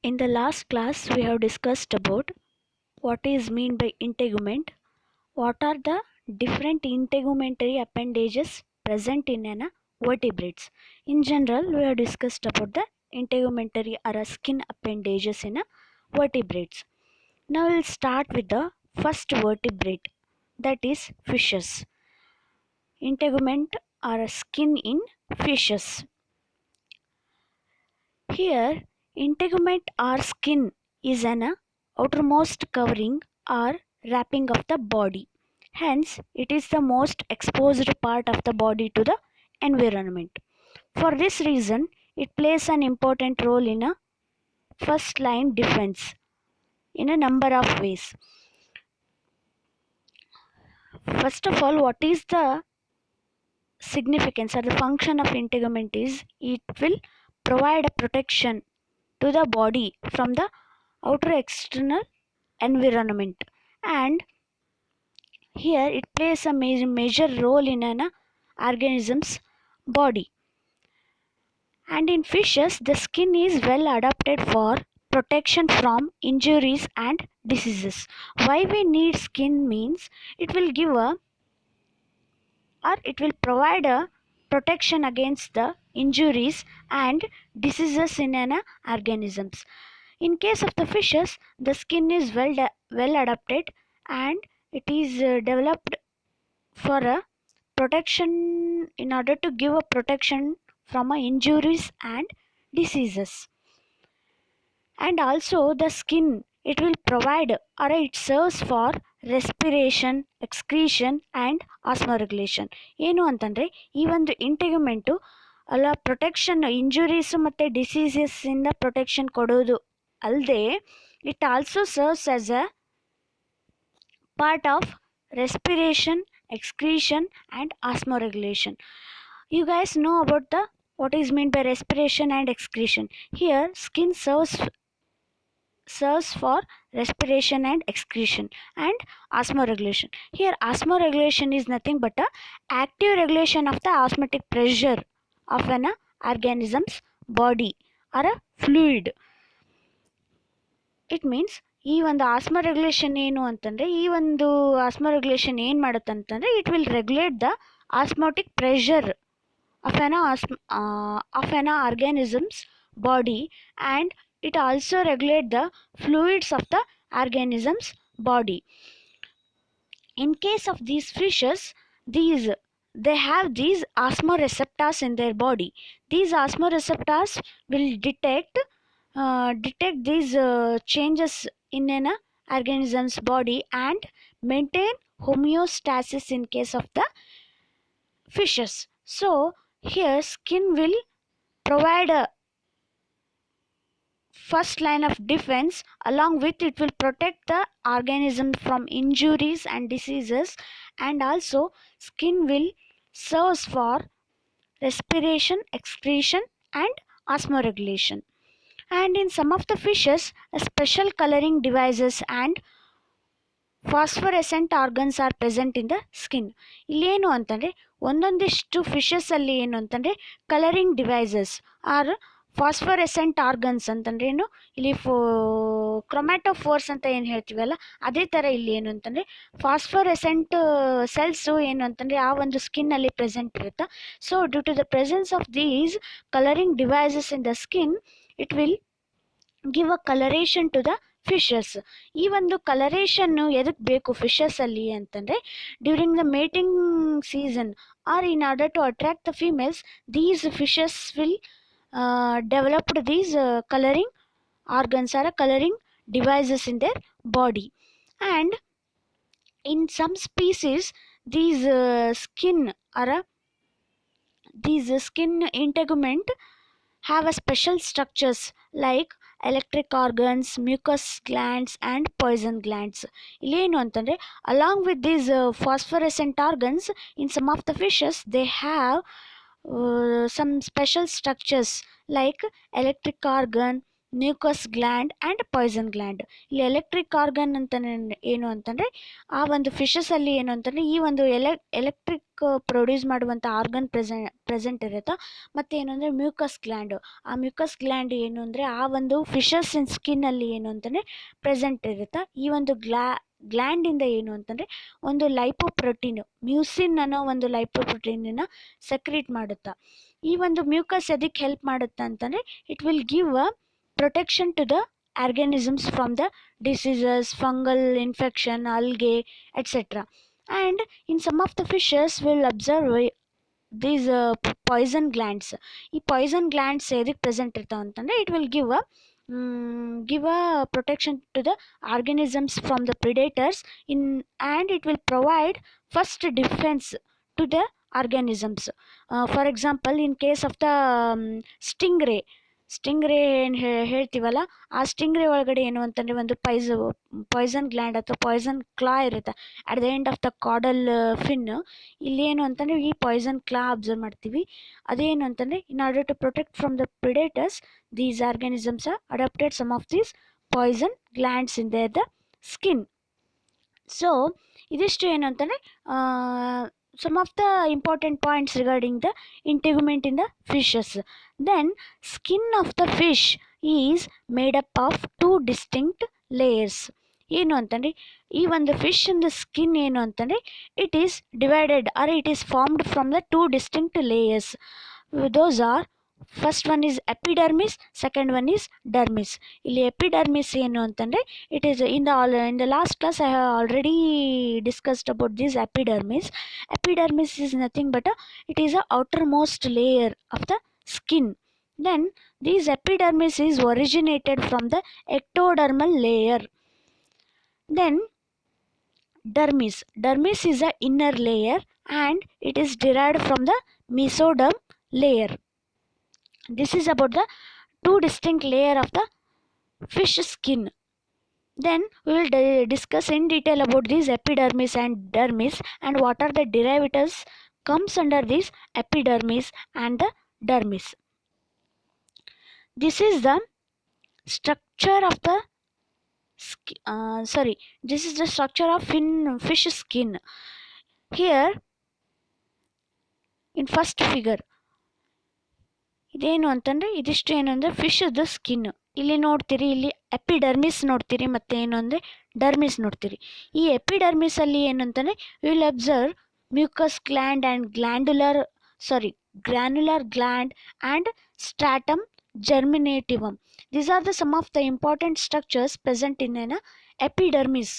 In the last class, we have discussed about what is mean by integument, what are the different integumentary appendages present in an vertebrates. In general, we have discussed about the integumentary or skin appendages in vertebrates. Now we'll start with the first vertebrate, that is fishes. Integument or skin in fishes. Here, integument or skin is an outermost covering or wrapping of the body. Hence, it is the most exposed part of the body to the environment. For this reason, it plays an important role in a first line defense in a number of ways. First of all, what is the significance or the function of integument is it will provide a protection to the body from the outer external environment, and here it plays a major role in an organism's body. And in fishes, the skin is well adapted for protection from injuries and diseases. Why we need skin means it will give a or it will provide a protection against the injuries and diseases in an organisms. In case of the fishes, the skin is well adapted, and it is developed for a protection in order to give a protection from injuries and diseases. And also the skin, it will provide or it serves for respiration, excretion and osmoregulation. ಏನು ಅಂತಂದರೆ ಈ ಒಂದು ಇಂಟೆಗ್ಯುಮೆಂಟು ಅಲ್ಲ protection injuries ಮತ್ತು ಡಿಸೀಸಸ್ಸಿಂದ protection ಕೊಡೋದು ಅಲ್ಲದೆ it also serves as a part of respiration, excretion and osmoregulation. You guys know about the what is meant by respiration and excretion. Here skin serves for respiration and excretion and osmoregulation. Here osmoregulation is nothing but a active regulation of the osmotic pressure of an organism's body or a fluid. It means ಈ ಒಂದು asthma regulation ಏನು ಅಂತಂದರೆ ಈ ಒಂದು asthma regulation ಏನು ಮಾಡುತ್ತೆ ಅಂತಂದರೆ it will regulate the osmotic pressure of an organism's body, and it also regulate the fluids of the organism's body. In case of these fishes, they have these osmoreceptors in their body. These osmoreceptors will detect these changes in an organism's body and maintain homeostasis in case of the fishes. So here skin will provide a first line of defense, along with it will protect the organism from injuries and diseases, and also skin will serve for respiration, excretion and osmoregulation. And in some of the fishes, special coloring devices and phosphorescent organs are present in the skin. ಇಲ್ಲೇನು ಅಂತಂದರೆ ಒಂದೊಂದಿಷ್ಟು ಫಿಶಸ್ಸಲ್ಲಿ ಏನು ಅಂತಂದರೆ colouring devices or phosphorescent organs ಅಂತಂದ್ರೆ ಏನು ಇಲ್ಲಿ ಕ್ರೊಮ್ಯಾಟೋಫೋರ್ಸ್ ಅಂತ ಏನು ಹೇಳ್ತೀವಲ್ಲ ಅದೇ ಥರ ಇಲ್ಲಿ ಏನು ಅಂತಂದರೆ ಫಾಸ್ಫರೆಸೆಂಟ್ ಸೆಲ್ಸು ಏನು ಅಂತಂದರೆ ಆ ಒಂದು ಸ್ಕಿನ್ನಲ್ಲಿ ಪ್ರೆಸೆಂಟ್ ಇರುತ್ತೆ. So due to the presence of these colouring devices in the skin, it will give a colouration to the fishes. ಈ ಒಂದು ಕಲರೇಷನ್ನು ಎದಕ್ಕೆ ಬೇಕು ಫಿಶಸ್ಸಲ್ಲಿ ಅಂತಂದರೆ during the mating season or in order to attract the females, these fishes will developed these coloring organs or coloring devices in their body. And in some species, these skin or these skin integument have a special structures like electric organs, mucous glands and poison glands. ಇಲ್ಲೇನು ಅಂತಂದರೆ along with these phosphorescent organs, in some of the fishes they have some special structures like electric organ, mucus gland and poison gland. ಇಲ್ಲಿ electric organ ಅಂತ ಏನು ಅಂತಂದರೆ ಆ ಒಂದು ಫಿಶಸಲ್ಲಿ ಏನು ಅಂತಂದರೆ ಈ ಒಂದು ಎಲೆಕ್ಟ್ರಿಕ್ ಪ್ರೊಡ್ಯೂಸ್ ಮಾಡುವಂಥ ಆರ್ಗನ್ ಪ್ರೆಸೆಂಟ್ ಇರುತ್ತೋ, ಮತ್ತು ಏನು ಅಂದರೆ ಮ್ಯೂಕಸ್ ಗ್ಲ್ಯಾಂಡು, ಆ ಮ್ಯೂಕಸ್ ಗ್ಲ್ಯಾಂಡ್ ಏನು ಅಂದರೆ ಆ ಒಂದು ಫಿಶಸ್ ಇನ್ ಸ್ಕಿನ್ನಲ್ಲಿ ಏನು ಅಂತಂದರೆ ಪ್ರೆಸೆಂಟ್ ಇರುತ್ತಾ. ಈ ಒಂದು ಗ್ಲ್ಯಾಂಡಿಂದ ಏನು ಅಂತಂದರೆ ಒಂದು ಲೈಪೋಪ್ರೋಟೀನ್ ಮ್ಯೂಸಿನ್ ಅನ್ನೋ ಒಂದು ಲೈಪೋಪ್ರೋಟೀನನ್ನು ಸೆಕ್ರೀಟ್ ಮಾಡುತ್ತಾ. ಈ ಒಂದು ಮ್ಯೂಕಸ್ ಎದಕ್ಕೆ ಹೆಲ್ಪ್ ಮಾಡುತ್ತಾ ಅಂತಂದರೆ it will give a protection to the organisms from the diseases, fungal infection, algae, etc. And in some of the fishes we'll observe these poison glands. ಈ poison glands ಎದಕ್ಕೆ present ಇರ್ತಾವೆ ಅಂತಂದರೆ it will give a protection to the organisms from the predators and it will provide first defense to the organisms. For example, in case of the stingray ಏನು ಹೇಳ್ತೀವಲ್ಲ, ಆ ಸ್ಟಿಂಗ್ರೇ ಒಳಗಡೆ ಏನು ಅಂತಂದರೆ ಒಂದು ಪಾಯ್ಸನ್ ಗ್ಲ್ಯಾಂಡ್ ಅಥವಾ ಪಾಯ್ಸನ್ ಕ್ಲಾ ಇರುತ್ತೆ at the end of the caudal fin. ಇಲ್ಲಿ ಏನು ಅಂತಂದರೆ ಈ ಪಾಯ್ಸನ್ ಕ್ಲಾ ಅಬ್ಸರ್ವ್ ಮಾಡ್ತೀವಿ. ಅದೇನು ಅಂತಂದರೆ in order to protect from the predators these organisms are adapted some of these poison glands in the skin. So ಇದಿಷ್ಟು ಏನು ಅಂತಂದರೆ some of the important points regarding the integument in the fishes. Then skin of the fish is made up of two distinct layers. ಏನು ಅಂತಂದರೆ ಈ ಒಂದು fish ಇಂದ skin ಏನು ಅಂತಂದರೆ it is divided or it is formed from the two distinct layers. Those are first one is epidermis, second one is dermis. ಇಲ್ಲಿ epidermis ಏನು ಅಂತಂದರೆ it is in the last class I have already discussed about this epidermis. Epidermis is nothing but it is a outermost layer of the skin. Then this epidermis is originated from the ectodermal layer. Then dermis is a inner layer and it is derived from the mesoderm layer. This is about the two distinct layer of the fish skin. Then we will discuss in detail about these epidermis and dermis and what are the derivatives comes under this epidermis and the dermis. This is the structure of the this is the structure of fish skin. Here in first figure ಇದೇನು ಅಂತಂದರೆ ಇದಿಷ್ಟು ಏನು ಅಂದರೆ ಫಿಶದು skin. ಇಲ್ಲಿ ನೋಡ್ತೀರಿ, ಇಲ್ಲಿ epidermis ನೋಡ್ತೀರಿ ಮತ್ತು ಏನು ಅಂದರೆ ಡರ್ಮಿಸ್ ನೋಡ್ತೀರಿ. ಈ ಎಪಿಡರ್ಮಿಸಲ್ಲಿ ಏನು ಅಂತಂದರೆ will observe mucous gland and granular gland and stratum germinativum. These are the some of the important structures present in an epidermis.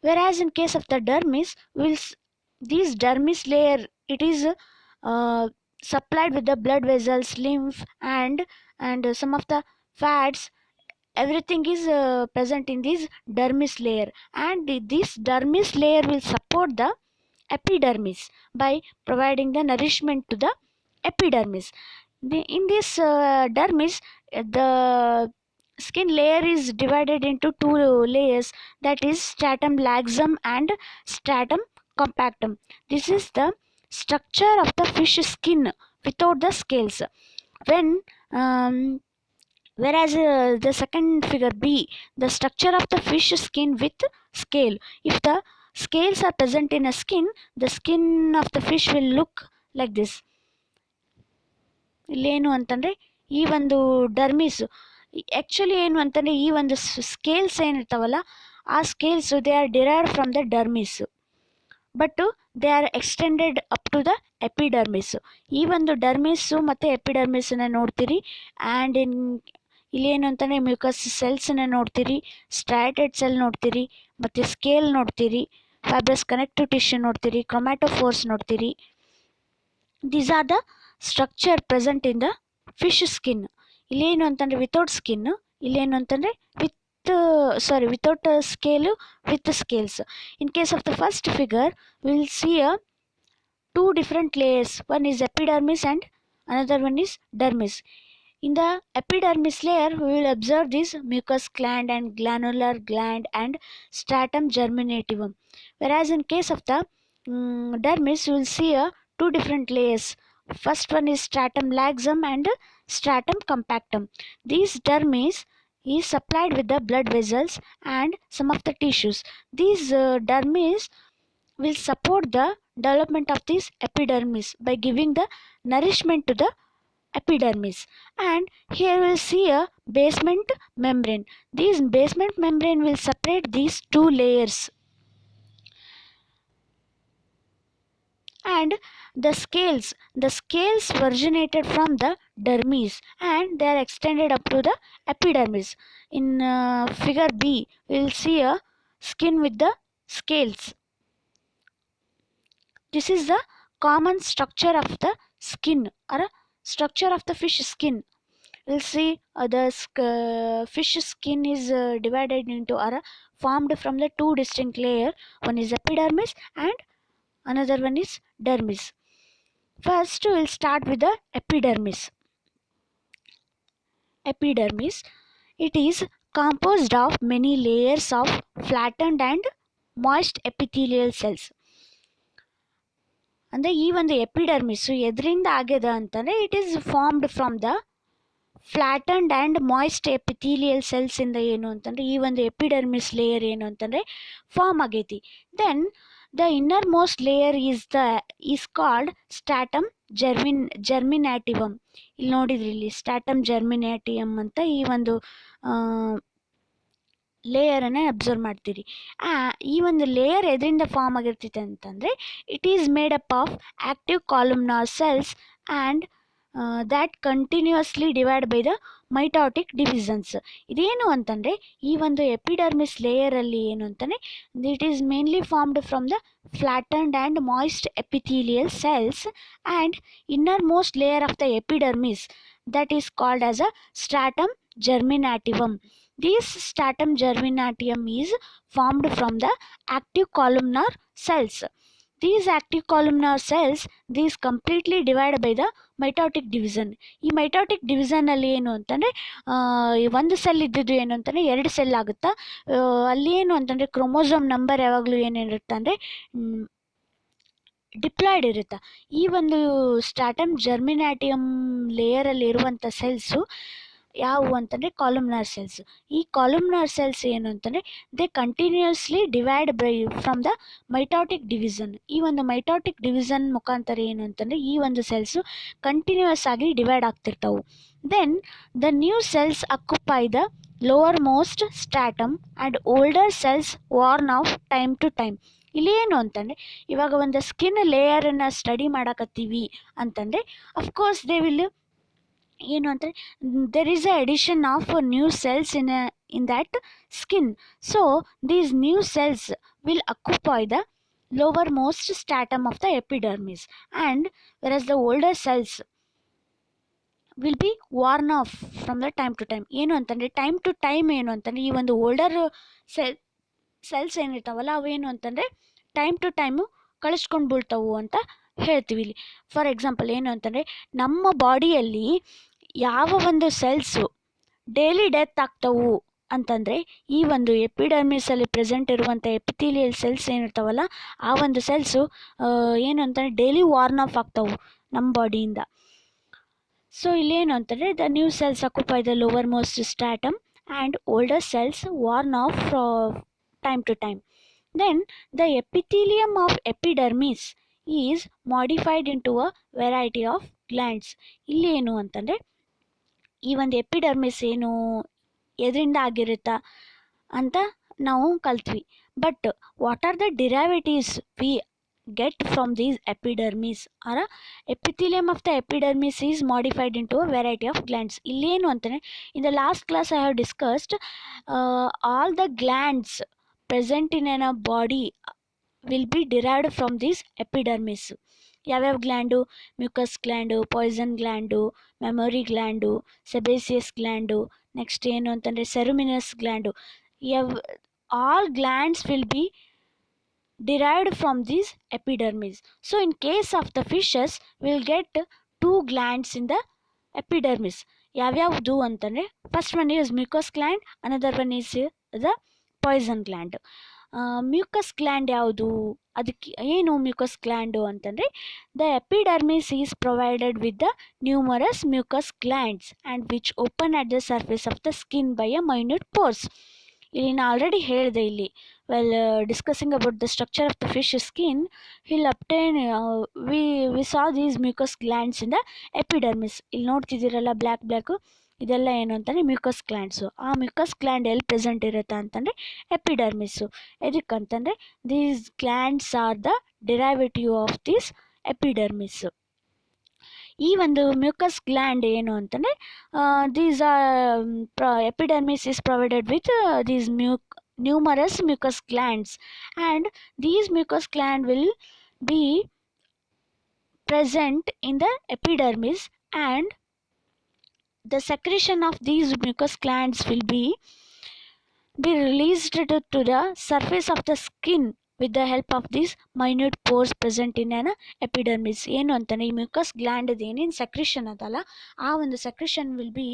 Whereas in case of the dermis this dermis layer it is supplied with the blood vessels, lymph and some of the fats. Everything is present in this dermis layer and this dermis layer will support the epidermis by providing the nourishment to the epidermis. In this dermis the skin layer is divided into two layers, that is stratum laxum and stratum compactum. This is the structure of the fish skin without the scales. Whereas the second figure B, the structure of the fish skin with scale. If the scales are present in a skin, the skin of the fish will look like this. ಇಲ್ಲೇನು ಅಂತಂದರೆ ಈ ಒಂದು dermis actually ಏನು ಅಂತಂದರೆ ಈ ಒಂದು scales ಏನಿರ್ತಾವಲ್ಲ ಆ scales they are derived from the dermis but they are extended up to the epidermis. ಈ ಒಂದು ಡರ್ಮಿಸ್ಸು ಮತ್ತು ಎಪಿಡರ್ಮಿಸನ್ನು ನೋಡ್ತೀರಿ ಆ್ಯಂಡ್ ಇಲ್ಲೇನು ಅಂತಂದರೆ ಮ್ಯೂಕಸ್ ಸೆಲ್ಸನ್ನು ನೋಡ್ತೀರಿ, ಸ್ಟ್ರೈಟೆಡ್ ಸೆಲ್ ನೋಡ್ತೀರಿ, ಮತ್ತು ಸ್ಕೇಲ್ ನೋಡ್ತೀರಿ, ಫೈಬ್ರಸ್ ಕನೆಕ್ಟಿವ್ ಟಿಶ್ಯೂ ನೋಡ್ತೀರಿ, ಕ್ರೊಮ್ಯಾಟೋಫೋರ್ಸ್ ನೋಡ್ತೀರಿ. These are the structure present in the fish skin. ಇಲ್ಲೇನು ಅಂತಂದರೆ ವಿತೌಟ್ ಸ್ಕಿನ್, ಇಲ್ಲೇನು ಅಂತಂದರೆ without a scale with the scales. In case of the first figure we will see two different layers, one is epidermis and another one is dermis. In the epidermis layer we will observe this mucous gland and granular gland and stratum germinativum, whereas in case of the dermis we will see two different layers, First one is stratum laxum and stratum compactum. These dermis is supplied with the blood vessels and some of the tissues. These dermis will support the development of this epidermis by giving the nourishment to the epidermis. And here we'll see a basement membrane. This basement membrane will separate these two layers. And the scales originated from the dermis and they are extended up to the epidermis. In figure B we will see a skin with the scales. This is the common structure of the skin or a structure of the fish skin. We'll see the fish skin is divided into or formed from the two distinct layers. One is epidermis and another one is dermis. First, we'll start with the epidermis. Epidermis, it is composed of many layers of flattened and moist epithelial cells. ಅಂದರೆ ಈ ಒಂದು epidermis ಎದರಿಂದ ಆಗ್ಯದ ಅಂತಂದರೆ it is formed from the flattened and moist epithelial cells ಇಂದ ಏನು ಅಂತಂದರೆ ಈ ಒಂದು ಎಪಿಡರ್ಮಿಸ್ ಲೇಯರ್ ಏನು ಅಂತಂದರೆ ಫಾರ್ಮ್ ಆಗೈತಿ. Then the innermost layer is called stratum germinativum. ಇಲ್ಲಿ ನೋಡಿದ್ರಿ, ಇಲ್ಲಿ ಸ್ಟ್ಯಾಟಮ್ ಜರ್ಮಿನಾಟಿಯಮ್ ಅಂತ ಈ ಒಂದು ಲೇಯರನ್ನೇ ಅಬ್ಸರ್ವ್ ಮಾಡ್ತೀರಿ. ಈ ಒಂದು ಲೇಯರ್ ಎದರಿಂದ ಫಾರ್ಮ್ ಆಗಿರ್ತೈತೆ ಅಂತಂದರೆ it is made up of active columnar cells and that continuously divide by the mitotic divisions. ಇದೇನು ಅಂತಂದರೆ ಈ ಒಂದು ಎಪಿಡರ್ಮಿಸ್ ಲೇಯರಲ್ಲಿ ಏನು ಅಂತಂದರೆ it is mainly formed from the flattened and moist epithelial cells and innermost layer of the epidermis that is called as a stratum germinativum. This stratum germinativum is formed from the active columnar cells. These active columnar cells these completely divided by the mitotic division. ಈ mitotic ಡಿವಿಷನಲ್ಲಿ ಏನು ಅಂತಂದರೆ ಒಂದು cell ಇದ್ದಿದ್ದು ಏನು ಅಂತಂದರೆ 2 cell ಆಗುತ್ತಾ. ಅಲ್ಲಿ ಏನು ಅಂತಂದರೆ ಕ್ರೋಮೋಸೋಮ್ ನಂಬರ್ ಯಾವಾಗಲೂ ಏನಿರುತ್ತೆ ಅಂದರೆ ಡಿಪ್ಲಾಯ್ಡ್ ಇರುತ್ತೆ. ಈ ಒಂದು ಸ್ಟ್ಯಾಟಮ್ ಜರ್ಮಿನಾಟಿಯಮ್ ಲೇಯರಲ್ಲಿ ಇರುವಂಥ ಸೆಲ್ಸು ಯಾವುವು ಅಂತಂದರೆ ಕಾಲಮ್ನಾರ್ ಸೆಲ್ಸ್. ಈ ಕಾಲಮ್ನಾರ್ ಸೆಲ್ಸ್ ಏನು ಅಂತಂದರೆ they continuously divide by from the mitotic division. ಈ ಒಂದು ಮೈಟಾಟಿಕ್ ಡಿವಿಷನ್ ಮುಖಾಂತರ ಏನು ಅಂತಂದರೆ ಈ ಒಂದು ಸೆಲ್ಸು ಕಂಟಿನ್ಯೂಸ್ ಆಗಿ ಡಿವೈಡ್ ಆಗ್ತಿರ್ತಾವೆ. Then the new cells occupy the lowermost stratum and older cells worn off time to time. ಇಲ್ಲಿ ಏನು ಅಂತಂದರೆ ಇವಾಗ ಒಂದು ಸ್ಕಿನ್ ಲೇಯರನ್ನು ಸ್ಟಡಿ ಮಾಡಕತ್ತೀವಿ ಅಂತಂದರೆ ಅಫ್ಕೋರ್ಸ್ ದೇ ವಿಲ್ ಏನು ಅಂದರೆ there is a addition of new cells in that skin. So these new cells will occupy the lowermost stratum of the epidermis and whereas the older cells will be worn off from the time to time. ಏನು ಅಂತಂದರೆ time to time ಏನು ಅಂತಂದರೆ ಈ ಒಂದು older cells ಏನಿರ್ತಾವಲ್ಲ ಅವೇನು ಅಂತಂದರೆ time to time ಕಳಿಸ್ಕೊಂಡು ಬೀಳ್ತಾವು ಅಂತ ಹೇಳ್ತೀವಿ. ಇಲ್ಲಿ ಫಾರ್ ಎಕ್ಸಾಂಪಲ್ ಏನು ಅಂತಂದರೆ ನಮ್ಮ ಬಾಡಿಯಲ್ಲಿ ಯಾವ ಒಂದು ಸೆಲ್ಸು ಡೈಲಿ ಡೆತ್ ಆಗ್ತವು ಅಂತಂದರೆ ಈ ಒಂದು ಎಪಿಡರ್ಮಿಸಲ್ಲಿ ಪ್ರೆಸೆಂಟ್ ಇರುವಂಥ ಎಪಿಥೀಲಿಯಲ್ ಸೆಲ್ಸ್ ಏನಿರ್ತಾವಲ್ಲ ಆ ಒಂದು ಸೆಲ್ಸು ಏನು ಅಂತಂದರೆ ಡೈಲಿ ವಾರ್ನ್ ಆಫ್ ಆಗ್ತವು ನಮ್ಮ ಬಾಡಿಯಿಂದ. ಸೊ ಇಲ್ಲೇನು ಅಂತಂದರೆ the new cells occupy the lowermost stratum and older cells worn off time to time. Then the epithelium of epidermis is modified into a variety of glands. ಇಲ್ಲಿ ಏನು ಅಂತಂದರೆ ಈ ಒಂದು epidermis ಏನು ಎದರಿಂದ ಆಗಿರುತ್ತಾ ಅಂತ ನಾವು ಕಲ್ತ್ವಿ. But what are the derivatives we get from these epidermis or epithelium of the epidermis is modified into a variety of glands. ಇಲ್ಲೇನು ಅಂತಂದರೆ in the last class I have discussed all the glands present in an a body will be derived from these epidermis. ಯಾವ್ಯಾವ ಗ್ಲ್ಯಾಂಡು? Mucous gland, poison gland, mammary gland, sebaceous gland, next ಏನು ಅಂತಂದರೆ ceruminous gland. All glands will B derived from these epidermis. So in case of the fishes we'll get 2 glands in the epidermis. ಯಾವ್ಯಾವುದು ಅಂತಂದರೆ first one is mucus gland, another one is the poison gland. Mucus gland ಯಾವುದು, ಅದಕ್ಕೆ ಏನು mucus gland ಅಂತಂದರೆ the epidermis is provided with the numerous mucus glands and which open at the surface of the skin by a minute pores. ಇಲ್ಲಿ ನಾನು already ಹೇಳಿದೆ ಇಲ್ಲಿ we'll discussing about the structure of the fish skin hill obtain we saw these mucus glands in the epidermis. ಇಲ್ಲಿ ನೋಡ್ತಿದ್ದೀರಲ್ಲ black ಇದೆಲ್ಲ ಏನು ಅಂತಂದರೆ mucous glands. ಆ mucous gland ಎಲ್ಲಿ ಪ್ರೆಸೆಂಟ್ ಇರುತ್ತೆ ಅಂತಂದರೆ ಎಪಿಡರ್ಮಿಸ್ಸು. ಎದಕ್ಕಂತಂದರೆ these glands are the derivative of this epidermis. ಈ ಒಂದು ಮ್ಯೂಕಸ್ ಗ್ಲ್ಯಾಂಡ್ ಏನು ಅಂತಂದರೆ these are epidermis is provided with these numerous mucus glands and these mucous gland will be present in the epidermis and the secretion of these mucus glands will be released to the surface of the skin with the help of these minute pores present in an epidermis. ಏನು ಅಂತಾನೆ ಈ mucus gland ಏನೇನು secretion ಅದಲ್ಲ ಆ ಒಂದು secretion will be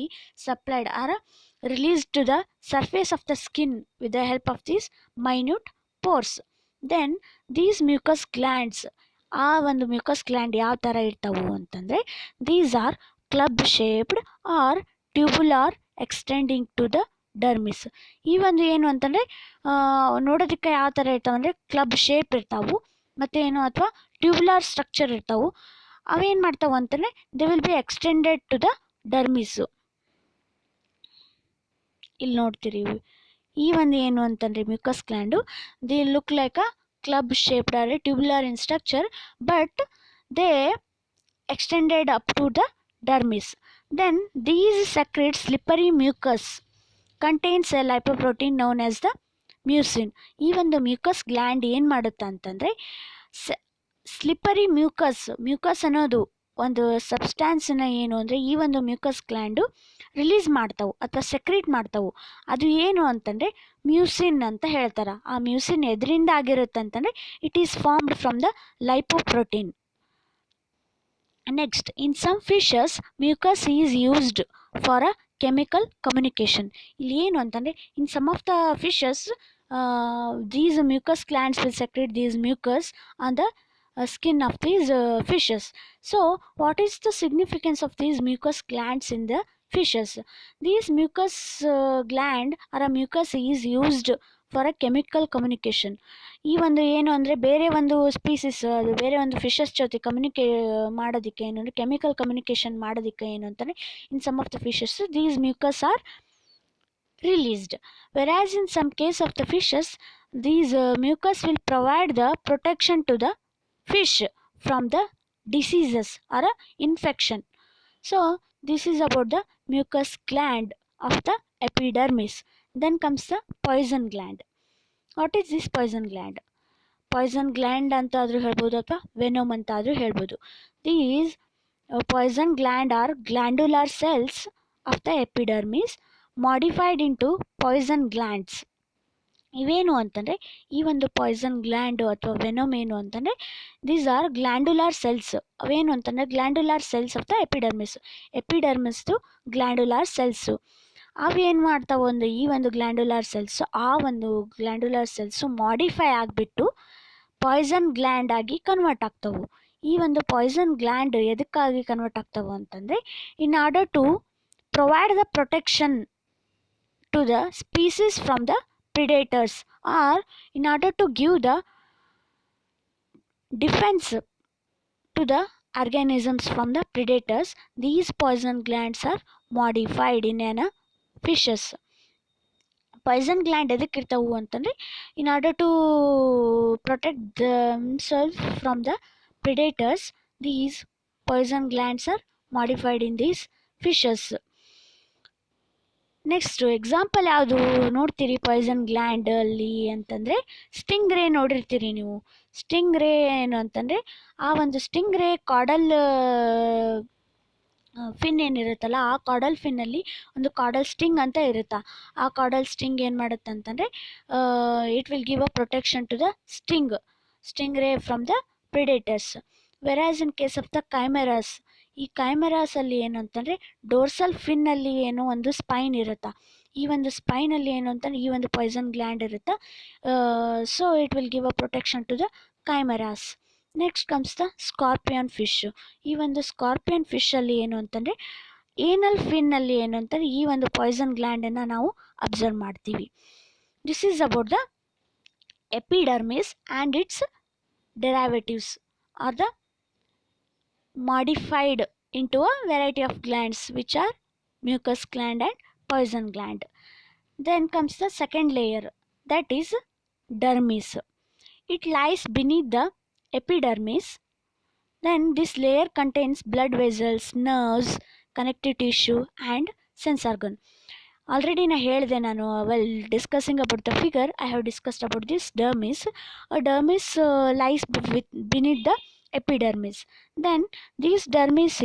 supplied or released to the surface of the skin with the help of these minute pores. Then these mucus glands, ಆ ಒಂದು mucous gland ಯಾವ ಥರ ಇರ್ತಾವು ಅಂತಂದರೆ these are club shaped or tubular extending to the dermis. ಈ ಒಂದು ಏನು ಅಂತಂದರೆ ನೋಡೋದಕ್ಕೆ ಯಾವ ಥರ ಇರ್ತಾವೆ ಅಂದರೆ ಕ್ಲಬ್ ಶೇಪ್ ಇರ್ತಾವು ಮತ್ತು ಏನು ಅಥವಾ ಟ್ಯೂಬುಲಾರ್ ಸ್ಟ್ರಕ್ಚರ್ ಇರ್ತಾವು. ಅವೇನು ಮಾಡ್ತಾವೆ ಅಂತಂದರೆ they will be extended to the dermis. ಇಲ್ಲಿ ನೋಡ್ತೀರಿ ಈ ಒಂದು ಏನು ಅಂತಂದರೆ mucous gland they look like a club shaped or tubular in structure but they extended up to the dermis. Then these secrete slippery mucus contains a lipoprotein known as the mucin. even the mucus gland ಏನು ಮಾಡುತ್ತೆ ಅಂತಂದರೆ slippery mucus ಅನ್ನೋದು ಒಂದು ಸಬ್ಸ್ಟ್ಯಾನ್ಸನ್ನ ಏನು ಅಂದರೆ ಈ ಒಂದು mucus gland release ಮಾಡ್ತಾವೆ ಅಥವಾ ಸೆಕ್ರೀಟ್ ಮಾಡ್ತಾವೆ. ಅದು ಏನು ಅಂತಂದರೆ ಮ್ಯೂಸಿನ್ ಅಂತ ಹೇಳ್ತಾರೆ. ಆ ಮ್ಯೂಸಿನ್ ಎದರಿಂದ ಆಗಿರುತ್ತೆ ಅಂತಂದರೆ it is formed from the lipoprotein. Next, in some fishes mucus is used for a chemical communication. ಇಲ್ಲಿ ಏನು ಅಂತಂದರೆ in some of the fishes these mucus glands will secrete these mucus on the skin of these fishes. So what is the significance of these mucus glands in the fishes? These mucus gland or a mucus is used for a chemical communication. ಈ ಒಂದು ಏನು ಅಂದರೆ ಬೇರೆ ಒಂದು species ಬೇರೆ ಒಂದು fishes ಜೊತೆ ಮಾಡೋದಕ್ಕೆ ಏನು ಅಂದರೆ ಕೆಮಿಕಲ್ ಕಮ್ಯುನಿಕೇಷನ್ ಮಾಡೋದಕ್ಕೆ ಏನು ಅಂತಂದರೆ in some of the fishes these mucus are released, whereas in some case of the fishes these mucus will provide the protection to the fish from the diseases or infection. So this is about the mucus gland of the epidermis. Then comes the poison gland. What is this poison gland? Poison gland ಅಂತಾದರೂ ಹೇಳ್ಬೋದು ಅಥವಾ venom ಅಂತಾದರೂ ಹೇಳ್ಬೋದು. These poison gland are glandular cells of the epidermis modified into poison glands. ಇವೇನು ಅಂತಂದರೆ ಈ ಒಂದು Poisson gland ಅಥವಾ venom ಏನು ಅಂತಂದರೆ ದೀಸ್ ಆರ್ ಗ್ಲ್ಯಾಂಡುಲಾರ್ ಸೆಲ್ಸ್. ಅವೇನು ಅಂತಂದರೆ ಗ್ಲ್ಯಾಂಡುಲಾರ್ ಸೆಲ್ಸ್ ಆಫ್ ದ ಎಪಿಡರ್ಮಿಸ್ದು ಗ್ಲ್ಯಾಂಡುಲಾರ್ ಸೆಲ್ಸು. ಅವೇನು ಮಾಡ್ತಾವೆ ಒಂದು ಈ ಒಂದು ಗ್ಲ್ಯಾಂಡುಲಾರ್ ಸೆಲ್ಸು ಆ ಒಂದು ಗ್ಲ್ಯಾಂಡುಲಾರ್ ಸೆಲ್ಸು ಮಾಡಿಫೈ ಆಗಿಬಿಟ್ಟು ಪಾಯ್ಸನ್ ಗ್ಲ್ಯಾಂಡ್ ಆಗಿ ಕನ್ವರ್ಟ್ ಆಗ್ತವೆ. ಈ ಒಂದು ಪಾಯ್ಸನ್ ಗ್ಲ್ಯಾಂಡ್ ಎದಕ್ಕಾಗಿ ಕನ್ವರ್ಟ್ ಆಗ್ತವೆ ಅಂತಂದರೆ in order to provide the protection to the species from the predators or in order to give the defense to the organisms from the predators. These poison glands are modified in an fishes. poison gland ಎದಕ್ಕೆ ಇರ್ತಾವು ಅಂತಂದರೆ in order to protect themselves from the predators these poison glands are modified in these fishes. Next example ಯಾವುದು ನೋಡ್ತೀರಿ Poisson ಗ್ಲ್ಯಾಂಡಲ್ಲಿ ಅಂತಂದರೆ sting ರೇ ನೋಡಿರ್ತೀರಿ ನೀವು. Sting ರೇ ಏನು ಅಂತಂದರೆ ಆ ಒಂದು ಸ್ಟಿಂಗ್ ರೇ ಕಾಡಲ್ ಫಿನ್ ಏನಿರುತ್ತಲ್ಲ ಆ ಕಾಡಲ್ ಫಿನ್ನಲ್ಲಿ ಒಂದು ಕಾಡಲ್ ಸ್ಟಿಂಗ್ ಅಂತ ಇರುತ್ತೆ. ಆ ಕಾಡಲ್ ಸ್ಟಿಂಗ್ ಏನು ಮಾಡುತ್ತೆ ಅಂತಂದರೆ it will give a protection to the stingray from the predators. Whereas in case of the chimaeras ಈ ಕೈಮರಾಸಲ್ಲಿ ಏನು ಅಂತಂದರೆ ಡೋರ್ಸಲ್ ಫಿನ್ನಲ್ಲಿ ಏನೋ ಒಂದು ಸ್ಪೈನ್ ಇರುತ್ತಾ, ಈ ಒಂದು ಸ್ಪೈನಲ್ಲಿ ಏನು ಅಂತಂದರೆ ಈ ಒಂದು ಪಾಯ್ಸನ್ ಗ್ಲ್ಯಾಂಡ್ ಇರುತ್ತೆ. So it will give a protection to the chimaeras. Next comes the scorpion fish. ಈ ಒಂದು ಸ್ಕಾರ್ಪಿಯನ್ ಫಿಶಲ್ಲಿ ಏನು ಅಂತಂದರೆ ಏನಲ್ ಫಿನ್ನಲ್ಲಿ ಏನು ಅಂತಂದರೆ ಈ ಒಂದು ಪಾಯ್ಸನ್ ಗ್ಲ್ಯಾಂಡನ್ನು ನಾವು ಅಬ್ಸರ್ವ್ ಮಾಡ್ತೀವಿ. This is about the epidermis and it's derivatives are the modified into a variety of glands which are mucus gland and poison gland. Then comes the second layer, that is dermis. It lies beneath the epidermis. Then this layer contains blood vessels, nerves, connective tissue and sense organ. Already ಹೇಳಿದೆ ನಾನು well discussing about the figure I have discussed about this dermis. Dermis lies beneath the epidermis. Then this dermis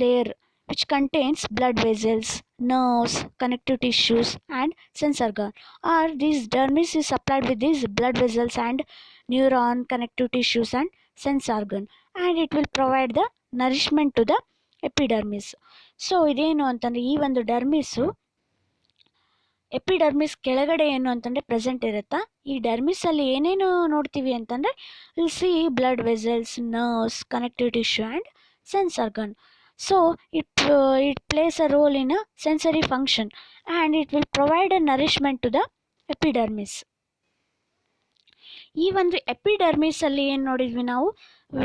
layer which contains blood vessels, nerves, connective tissues and sense organ, or this dermis is supplied with these blood vessels and neuron, connective tissues and sense organ, and it will provide the nourishment to the epidermis. So ಇದೇನು ಅಂತಂದರೆ ಈ ಒಂದು ಡರ್ಮಿಸ್ಸು epidermis ಕೆಳಗಡೆ ಏನು ಅಂತಂದರೆ present ಇರುತ್ತಾ. ಈ ಡರ್ಮಿಸಲ್ಲಿ ಏನೇನು ನೋಡ್ತೀವಿ ಅಂತಂದರೆ will see blood vessels, nerves, connective tissue and sense organ. So it plays a role in a sensory function and it will provide a nourishment to the epidermis. ಈ ಒಂದು ಎಪಿಡರ್ಮಿಸಲ್ಲಿ ಏನು ನೋಡಿದ್ವಿ ನಾವು,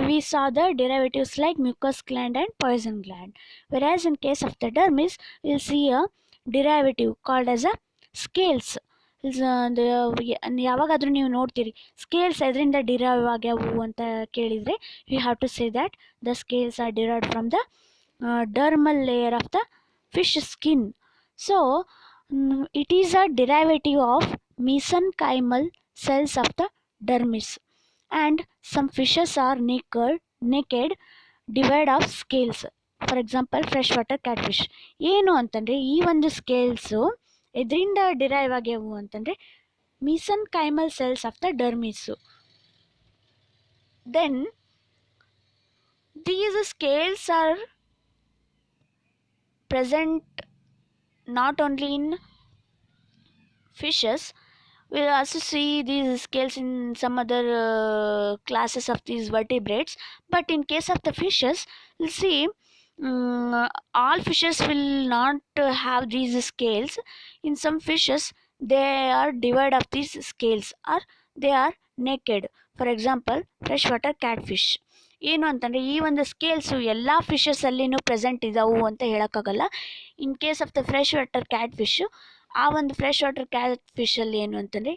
we saw the derivatives like mucus gland and poison gland, whereas in case of the dermis we'll see a derivative called as a scales. ಯಾವಾಗಾದರೂ ನೀವು ನೋಡ್ತೀರಿ scales ಎದರಿಂದ derive ಆಗ್ಯಾವು ಅಂತ ಕೇಳಿದರೆ you have to say that the scales are derived from the dermal layer of the fish skin. So it is a derivative of mesenchymal cells of the dermis, and some fishes are naked divide of scales. For example fresh water catfish ಏನು ಅಂತಂದರೆ ಈ ಒಂದು scales ಎದರಿಂದ derive ಆಗ್ಯಾವು ಅಂತಂದರೆ mesenchymal cells of the dermis. Then these scales are present not only in fishes, we'll also see these scales in some other classes of these vertebrates, but in case of the fishes we'll see all fishes will not have these scales. In some fishes they are divided of these scales or they are naked. For example freshwater catfish ಏನು ಅಂತಂದರೆ ಈ ಒಂದು scales ಎಲ್ಲ ಫಿಶಸಲ್ಲಿನೂ present ಇದ್ದಾವು ಅಂತ ಹೇಳೋಕ್ಕಾಗಲ್ಲ. In case of the freshwater catfish, ಆ ಒಂದು ಫ್ರೆಶ್ ವಾಟರ್ ಕ್ಯಾಟ್ ಫಿಶಲ್ಲಿ ಏನು ಅಂತಂದರೆ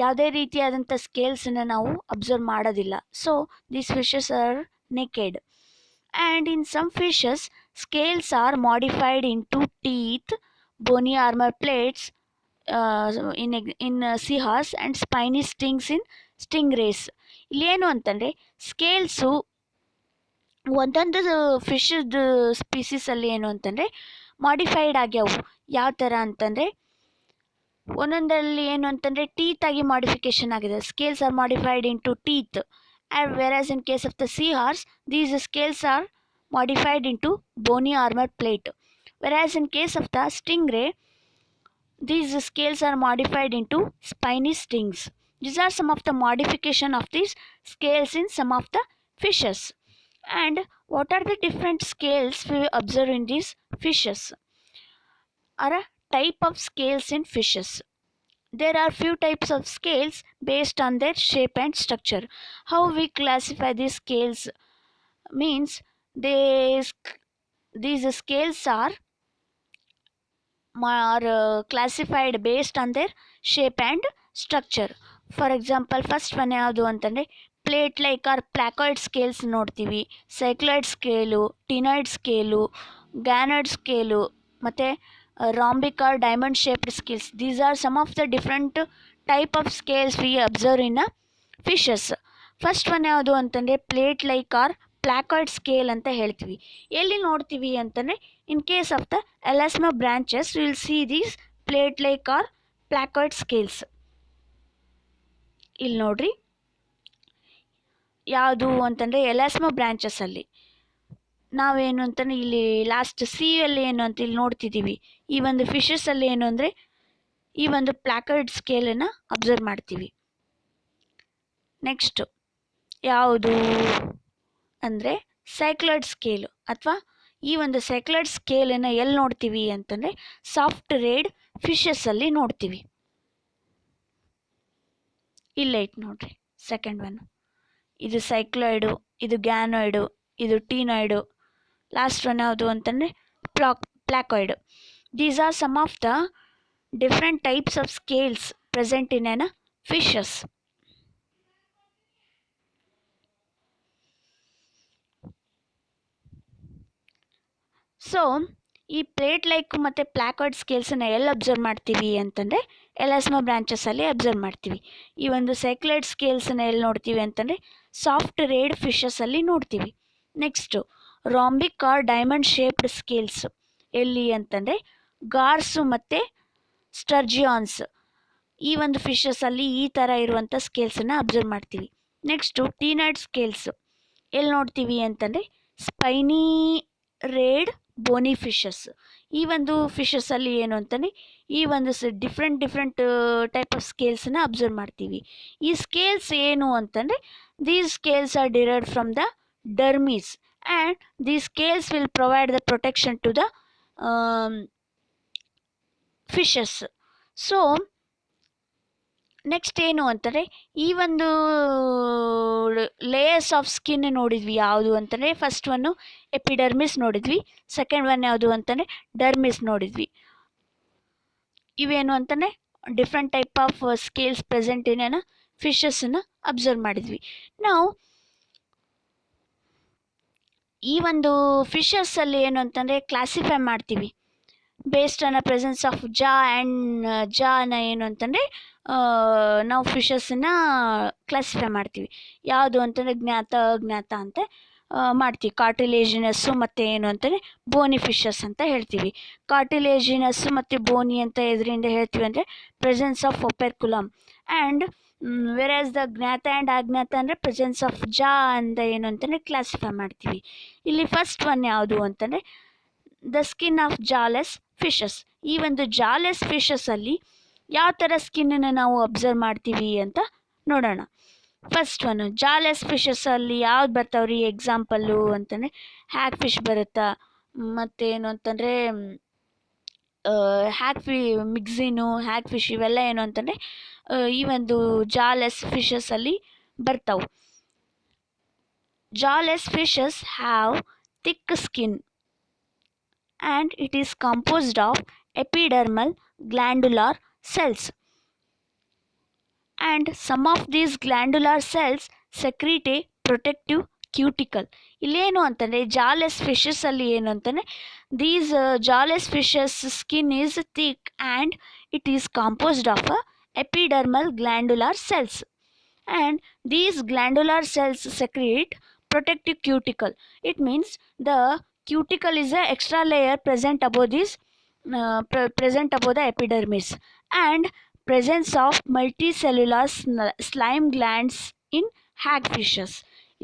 ಯಾವುದೇ ರೀತಿಯಾದಂಥ ಸ್ಕೇಲ್ಸನ್ನು ನಾವು ಅಬ್ಸರ್ವ್ ಮಾಡೋದಿಲ್ಲ. So these fishes are naked. And in some fishes scales are modified into teeth, bony armour plates in ಸಿಹಾಸ್ and spiny stings in stingrays. ಇಲ್ಲೇನು ಅಂತಂದರೆ ಸ್ಕೇಲ್ಸು ಒಂದೊಂದು ಫಿಶದ್ದು ಸ್ಪೀಸೀಸಲ್ಲಿ ಏನು ಅಂತಂದರೆ ಮಾಡಿಫೈಡ್ ಆಗ್ಯಾವು. ಯಾವ ಥರ ಅಂತಂದರೆ ಒಂದೊಂದರಲ್ಲಿ ಏನು ಅಂತಂದರೆ ಟೀತಾಗಿ ಮಾಡಿಫಿಕೇಶನ್ ಆಗಿದೆ. Scales are modified into teeth, and whereas in case of the seahorse these scales are modified into bony armour plate, whereas in case of the stingray these scales are modified into spiny stings. These are some of the modification of these scales in some of the fishes. And what are the different scales we observe in these fishes? Are a type of scales in fishes. There are few types of scales based on their shape and structure. How we classify these scales means these scales are classified based on their shape and structure. For example first one ಯಾವುದು ಅಂತಂದರೆ plate like or placoid scales ನೋಡ್ತೀವಿ, cycloid scale, ctenoid scale, ganoid scale ಮತ್ತು rhombic or diamond shaped scales. These are some of the different type of scales we observe in a fishes. First one ಯಾವುದು ಅಂತಂದರೆ plate like or placoid scale ಅಂತ ಹೇಳ್ತೀವಿ. ಎಲ್ಲಿ ನೋಡ್ತೀವಿ ಅಂತಂದರೆ in case of the elasmobranchs will see these plate like or placoid scales. ಇಲ್ಲಿ ನೋಡ್ರಿ, ಯಾವುದು ಅಂತಂದರೆ ಎಲಾಸ್ಮೋ ಬ್ರ್ಯಾಂಚಸಲ್ಲಿ ನಾವೇನು ಅಂತಂದರೆ ಇಲ್ಲಿ ಲಾಸ್ಟ್ ಸಿಯಲ್ಲಿ ಏನು ಅಂತ ಇಲ್ಲಿ ನೋಡ್ತಿದ್ದೀವಿ. ಈ ಒಂದು ಫಿಶಸಲ್ಲಿ ಏನು ಅಂದರೆ ಈ ಒಂದು ಪ್ಲಾಕರ್ಡ್ ಸ್ಕೇಲನ್ನು ಅಬ್ಸರ್ವ್ ಮಾಡ್ತೀವಿ. ನೆಕ್ಸ್ಟು ಯಾವುದು ಅಂದರೆ ಸೈಕ್ಲಾಯ್ಡ್ ಸ್ಕೇಲು ಅಥವಾ ಈ ಒಂದು ಸೈಕ್ಲಾಯ್ಡ್ ಸ್ಕೇಲನ್ನು ಎಲ್ಲಿ ನೋಡ್ತೀವಿ ಅಂತಂದರೆ ಸಾಫ್ಟ್ ರೇಡ್ ಫಿಶಸಲ್ಲಿ ನೋಡ್ತೀವಿ. ಇಲ್ಲೇ ಇಟ್ಟು ನೋಡ್ರಿ ಸೆಕೆಂಡ್ ಒನ್. ಇದು ಸೈಕ್ಲಾಯ್ಡು, ಇದು ಗ್ಯಾನಾಯ್ಡು, ಇದು ಟೀನಾಯ್ಡು, ಲಾಸ್ಟ್ ಒನ್ ಯಾವುದು ಅಂತಂದರೆ placoid. These are some of the different types of scales present in an fishes. So ಈ ಪ್ಲೇಟ್ ಲೈಕ್ ಮತ್ತು ಪ್ಲಾಕಾಯ್ಡ್ ಸ್ಕೇಲ್ಸನ್ನು ಎಲ್ಲಿ ಅಬ್ಸರ್ವ್ ಮಾಡ್ತೀವಿ ಅಂತಂದರೆ ಎಲಾಸ್ಮೋ ಬ್ರಾಂಚಸಲ್ಲಿ ಅಬ್ಸರ್ವ್ ಮಾಡ್ತೀವಿ. ಈ ಒಂದು ಸೈಕ್ಲಾಯ್ಡ್ ಸ್ಕೇಲ್ಸನ್ನು ಎಲ್ಲಿ ನೋಡ್ತೀವಿ ಅಂತಂದರೆ ಸಾಫ್ಟ್ ರೇಡ್ ಫಿಶಸಲ್ಲಿ ನೋಡ್ತೀವಿ. Next rhombic or diamond shaped scales ಎಲ್ಲಿ ಅಂತಂದರೆ ಗಾರ್ಸು ಮತ್ತು ಸ್ಟರ್ಜಿಯಾನ್ಸ್ ಈ ಒಂದು ಫಿಶಸಲ್ಲಿ ಈ ಥರ ಇರುವಂಥ ಸ್ಕೇಲ್ಸನ್ನು ಅಬ್ಸರ್ವ್ ಮಾಡ್ತೀವಿ. ನೆಕ್ಸ್ಟು ಟೀನಾಯ್ಡ್ ಸ್ಕೇಲ್ಸ್ ಎಲ್ಲಿ ನೋಡ್ತೀವಿ ಅಂತಂದರೆ ಸ್ಪೈನಿ ರೇಡ್ ಬೋನಿ ಫಿಶಸ್. ಈ ಒಂದು ಫಿಶಸಲ್ಲಿ ಏನು ಅಂತಂದರೆ ಈ ಒಂದು ಡಿಫ್ರೆಂಟ್ ಟೈಪ್ ಆಫ್ ಸ್ಕೇಲ್ಸನ್ನು ಅಬ್ಸರ್ವ್ ಮಾಡ್ತೀವಿ. ಈ ಸ್ಕೇಲ್ಸ್ ಏನು ಅಂತಂದರೆ these scales are derived from the dermis and these scales will provide the protection to the fishes. So next ಏನು ಅಂತಂದರೆ ಈ ಒಂದು ಲೇಯರ್ಸ್ ಆಫ್ ಸ್ಕಿನ್ ನೋಡಿದ್ವಿ ಯಾವುದು ಅಂತಂದರೆ ಫಸ್ಟ್ ಒನ್ನು ಎಪಿಡರ್ಮಿಸ್ ನೋಡಿದ್ವಿ, ಸೆಕೆಂಡ್ ಒನ್ ಯಾವುದು ಅಂತಂದರೆ ಡರ್ಮಿಸ್ ನೋಡಿದ್ವಿ. ಇವೇನು ಅಂತಂದರೆ different type of scales present in ಫಿಶಸ್ಸನ್ನು ಅಬ್ಸರ್ವ್ ಮಾಡಿದ್ವಿ. ನಾವು ಈ ಒಂದು ಫಿಶಸ್ಸಲ್ಲಿ ಏನು ಅಂತಂದರೆ ಕ್ಲಾಸಿಫೈ ಮಾಡ್ತೀವಿ based on a presence of jaw and ಜಾನ ಏನು ಅಂತಂದರೆ ನಾವು ಫಿಶಸ್ಸನ್ನು ಕ್ಲಾಸಿಫೈ ಮಾಡ್ತೀವಿ. ಯಾವುದು ಅಂತಂದರೆ ಜ್ಞಾತ ಅಜ್ಞಾತ ಅಂತ ಮಾಡ್ತೀವಿ. ಕಾರ್ಟಿಲೇಜಿನಸ್ಸು ಮತ್ತು ಏನು ಅಂತಂದರೆ ಬೋನಿ ಫಿಶಸ್ ಅಂತ ಹೇಳ್ತೀವಿ. ಕಾರ್ಟಿಲೇಜಿನಸ್ಸು ಮತ್ತು ಬೋನಿ ಅಂತ ಇದರಿಂದ ಹೇಳ್ತೀವಿ ಅಂದರೆ presence of operculum and whereas the gnatha and agnatha ಅಂದರೆ ಪ್ರೆಸೆನ್ಸ್ ಆಫ್ ಜಾ ಅಂತ ಏನು ಅಂತಂದರೆ ಕ್ಲಾಸಿಫೈ ಮಾಡ್ತೀವಿ. ಇಲ್ಲಿ ಫಸ್ಟ್ ಒನ್ ಯಾವುದು ಅಂತಂದರೆ ದ ಸ್ಕಿನ್ ಆಫ್ ಜಾಲೆಸ್ ಫಿಶಸ್. ಈ ಒಂದು ಜಾಲೆಸ್ ಫಿಶಸಲ್ಲಿ ಯಾವ ಥರ ಸ್ಕಿನ್ನನ್ನು ನಾವು ಅಬ್ಸರ್ವ್ ಮಾಡ್ತೀವಿ ಅಂತ ನೋಡೋಣ. ಫಸ್ಟ್ ಒನ್ ಜಾಲೆಸ್ ಫಿಶಸಲ್ಲಿ ಯಾವ್ದು ಬರ್ತಾವ್ರಿ ಎಕ್ಸಾಂಪಲ್ಲು ಅಂತಂದರೆ ಹ್ಯಾಗ್ ಫಿಶ್ ಬರುತ್ತಾ, ಮತ್ತೇನು ಅಂತಂದರೆ ಮಿಗ್ಝಿನು ಹ್ಯಾಗ್ ಫಿಶ್ ಇವೆಲ್ಲ ಏನು ಅಂತಂದರೆ ಈ ಒಂದು ಜಾಲೆಸ್ ಫಿಶಸಲ್ಲಿ ಬರ್ತಾವೆ. Jawless fishes have thick skin and it is composed of epidermal glandular cells and some of these glandular cells secrete a protective cuticle. ಇಲ್ಲೇನು ಅಂತಂದರೆ ಜಾಲೆಸ್ ಫಿಶಸಲ್ಲಿ ಏನು ಅಂತಂದರೆ these jawless fishes skin is thick and it is composed of epidermal glandular cells and these glandular cells secrete protective cuticle. It means the cuticle is a extra layer present above this present above the epidermis and presence of multicellular slime glands in hagfishes.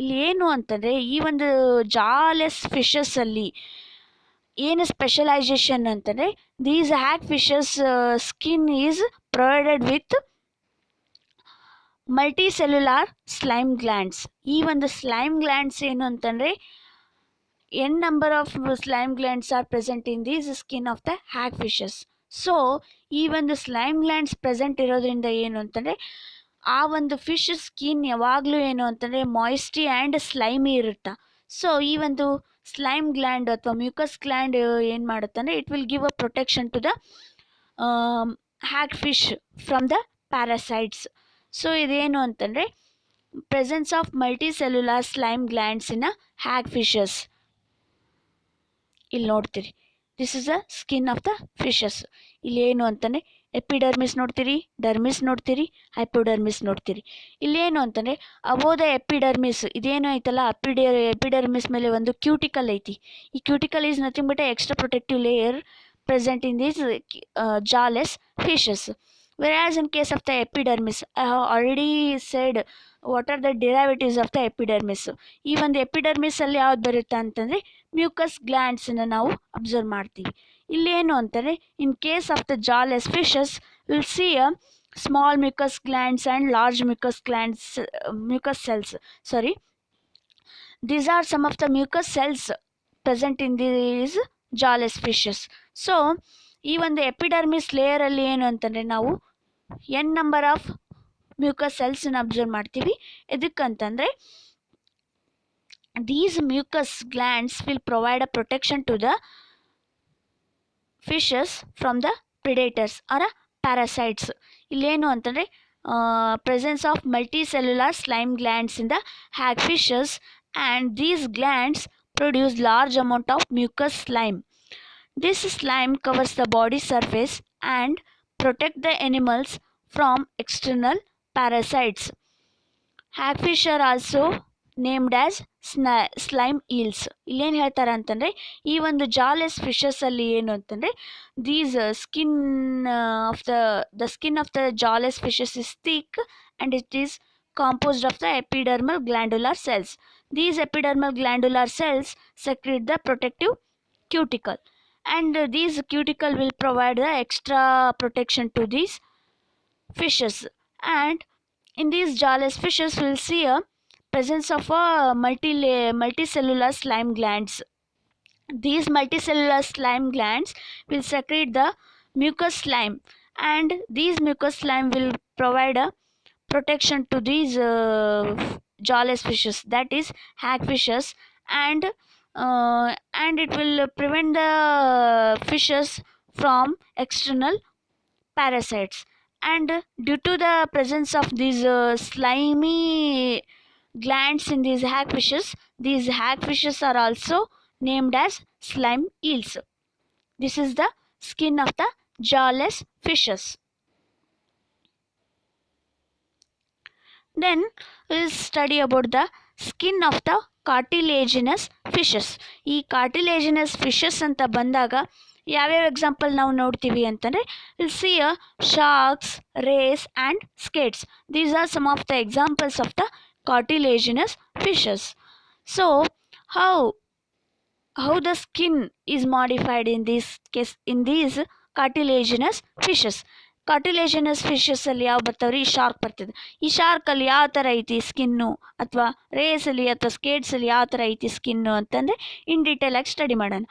ಇಲ್ಲಿ ಏನು ಅಂತಂದರೆ ಈ ಒಂದು jawless ಫಿಶಸಲ್ಲಿ ಏನು specialisation ಅಂತಂದರೆ these hagfishes skin is provided with multicellular slime glands. ಈ ಒಂದು ಸ್ಲೈಮ್ ಗ್ಲ್ಯಾಂಡ್ಸ್ ಏನು ಅಂತಂದರೆ n number of slime glands are present in these skin of the hagfishes. So ಈ ಒಂದು ಸ್ಲೈಮ್ ಗ್ಲ್ಯಾಂಡ್ಸ್ ಪ್ರೆಸೆಂಟ್ ಇರೋದ್ರಿಂದ ಏನು ಅಂತಂದರೆ ಆ ಒಂದು ಫಿಶ್ ಸ್ಕಿನ್ ಯಾವಾಗಲೂ ಏನು ಅಂತಂದರೆ ಮಾಯಿಸ್ಟಿ ಆ್ಯಂಡ್ ಸ್ಲೈಮಿ ಇರುತ್ತೆ. ಸೊ ಈ ಒಂದು ಸ್ಲೈಮ್ ಗ್ಲ್ಯಾಂಡ್ ಅಥವಾ ಮ್ಯೂಕಸ್ ಗ್ಲ್ಯಾಂಡ್ ಏನು ಮಾಡುತ್ತಂದರೆ it will give a protection to the hagfish from the parasites. So ಇದೇನು ಅಂತಂದರೆ presence of multicellular slime glands in hagfishes ಇಲ್ಲಿ ನೋಡ್ತೀರಿ. This is a skin of the fishes. ಇಲ್ಲಿ ಏನು ಅಂತಂದರೆ ಎಪಿಡರ್ಮಿಸ್ ನೋಡ್ತೀರಿ, ಡರ್ಮಿಸ್ ನೋಡ್ತೀರಿ, ಹೈಪೋಡರ್ಮಿಸ್ ನೋಡ್ತೀರಿ. ಇಲ್ಲೇನು ಅಂತಂದರೆ ಅಬೋವ್ ದ ಎಪಿಡರ್ಮಿಸ್ ಇದೇನು ಐತಲ್ಲ ಎಪಿಡರ್ಮಿಸ್ ಮೇಲೆ ಒಂದು ಕ್ಯೂಟಿಕಲ್ ಐತಿ. ಈ cuticle is nothing but extra protective layer present in these jawless fishes. Whereas in case of the epidermis, I have already said what are the derivatives of the epidermis. ಈ ಒಂದು epidermis ಅಲ್ಲಿ ಯಾವ್ದು ಬರುತ್ತೆ ಅಂತಂದ್ರೆ mucus glands ಅನ್ನು ನಾವು observe ಮಾಡ್ತೀವಿ. ಇಲ್ಲೇನು ಅಂತಂದ್ರೆ in case of the jawless fishes will see a small mucus glands and large mucus glands, mucus cells, sorry, these are some of the mucus cells present in these jawless fishes. So ಈ ಒಂದು epidermis layer ಅಲ್ಲಿ ಏನು ಅಂತಂದ್ರೆ ನಾವು n number of mucus cells observe ಮಾಡ್ತೀವಿ. ಎದಕ್ಕಂತಂದ್ರೆ these mucus glands will provide a protection to the fishes from the predators or parasites. ಇಲ್ಲೇನು ಅಂತಂದರೆ presence of multicellular slime glands in the hagfishes, and these glands produce large amount of mucus slime. This slime covers the body surface and protect the animals from external parasites. Hagfish are also named as slime eels. ಇಲ್ಲೇನು ಹೇಳ್ತಾರೆ ಅಂತಂದರೆ ಈ ಒಂದು jawless ಫಿಶಸಲ್ಲಿ ಏನು ಅಂತಂದರೆ these skin of the skin of the jawless fishes is thick and it is composed of the epidermal glandular cells. These epidermal glandular cells secrete the protective cuticle, and these cuticle will provide the extra protection to these fishes. And in these jawless fishes we'll see a presence of a multicellular slime glands. These multicellular slime glands will secrete the mucus slime, and these mucus slime will provide a protection to these jawless fishes, that is hagfishes, and it will prevent the fishes from external parasites. And due to the presence of these slimy glands in these hagfishes are also named as slime eels. This is the skin of the jawless fishes. Then we'll study about the skin of the cartilaginous fishes. ಈ cartilaginous fishes ಅಂತ ಬಂದಾಗ ಯಾವ್ಯಾವ example ನಾವು ನೋಡ್ತೀವಿ ಅಂತಂದರೆ will see a sharks, rays and skates. These are some of the examples of the cartilaginous fishes. So how the skin is modified in this case in these cartilaginous fishes. Cartilaginous ಫಿಶಸ್ಸಲ್ಲಿ ಯಾವ ಬರ್ತಾವ್ರಿ? ಈ shark ಬರ್ತದೆ. ಈ ಶಾರ್ಕಲ್ಲಿ ಯಾವ ಥರ ಐತಿ skin, ಅಥವಾ ರೇಸಲ್ಲಿ ಅಥವಾ ಸ್ಕೇಟ್ಸಲ್ಲಿ ಯಾವ ಥರ ಐತಿ ಸ್ಕಿನ್ನು ಅಂತಂದರೆ ಇನ್ ಡೀಟೇಲಾಗಿ ಸ್ಟಡಿ ಮಾಡೋಣ.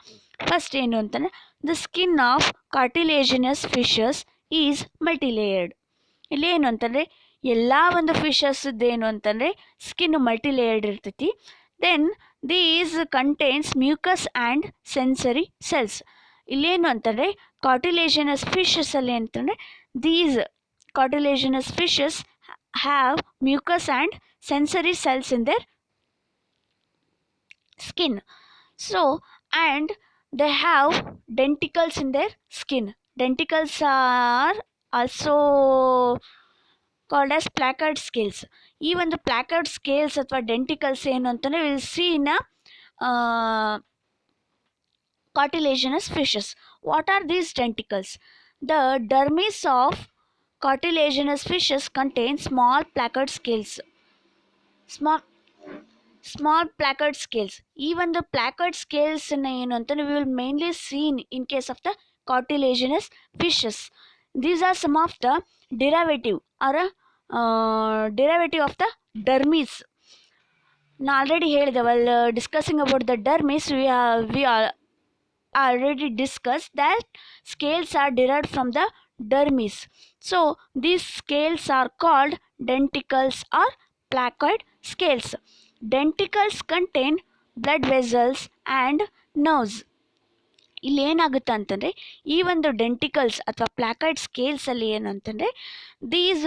ಫಸ್ಟ್ ಏನು ಅಂತಂದರೆ the skin of cartilaginous fishes is multilayered. ಇಲ್ಲೇನು ಅಂತಂದರೆ ಎಲ್ಲ ಒಂದು ಫಿಶಸ್ದೇನು ಅಂತಂದರೆ ಸ್ಕಿನ್ ಮಲ್ಟಿಲೇಯರ್ಡ್ ಇರ್ತೈತಿ. Then these contains mucus and sensory cells. ಇಲ್ಲೇನು ಅಂತಂದರೆ ಕಾರ್ಟಿಲೇಜಿನಸ್ ಫಿಶಸಲ್ಲಿ ಅಂತಂದರೆ these cartilaginous fishes have mucus and sensory cells in their skin. So, and they have denticles in their skin. Denticles are also called as placard scales. Even the placard scales ಅಥವಾ denticles ಏನು ಅಂತಂದರೆ will see in cartilaginous fishes. What are these denticles? The dermis of cartilaginous fishes contains small placard scales. Small placard scales. Even the placard scales ಏನು ಅಂತಂದರೆ we will mainly see in case of the cartilaginous fishes. These are some of the derivative of the dermis. ನಾನು already ಹೇಳಿದೆ, while discussing about the dermis we already discussed that scales are derived from the dermis. So these scales are called denticles or placoid scales. Denticles contain blood vessels and nerves. ಇಲ್ಲಿ ಏನಾಗುತ್ತೆ ಅಂತಂದರೆ ಈ ಒಂದು ಡೆಂಟಿಕಲ್ಸ್ ಅಥವಾ ಪ್ಲಾಕಾಯ್ಡ್ ಸ್ಕೇಲ್ಸಲ್ಲಿ ಏನಂತಂದರೆ these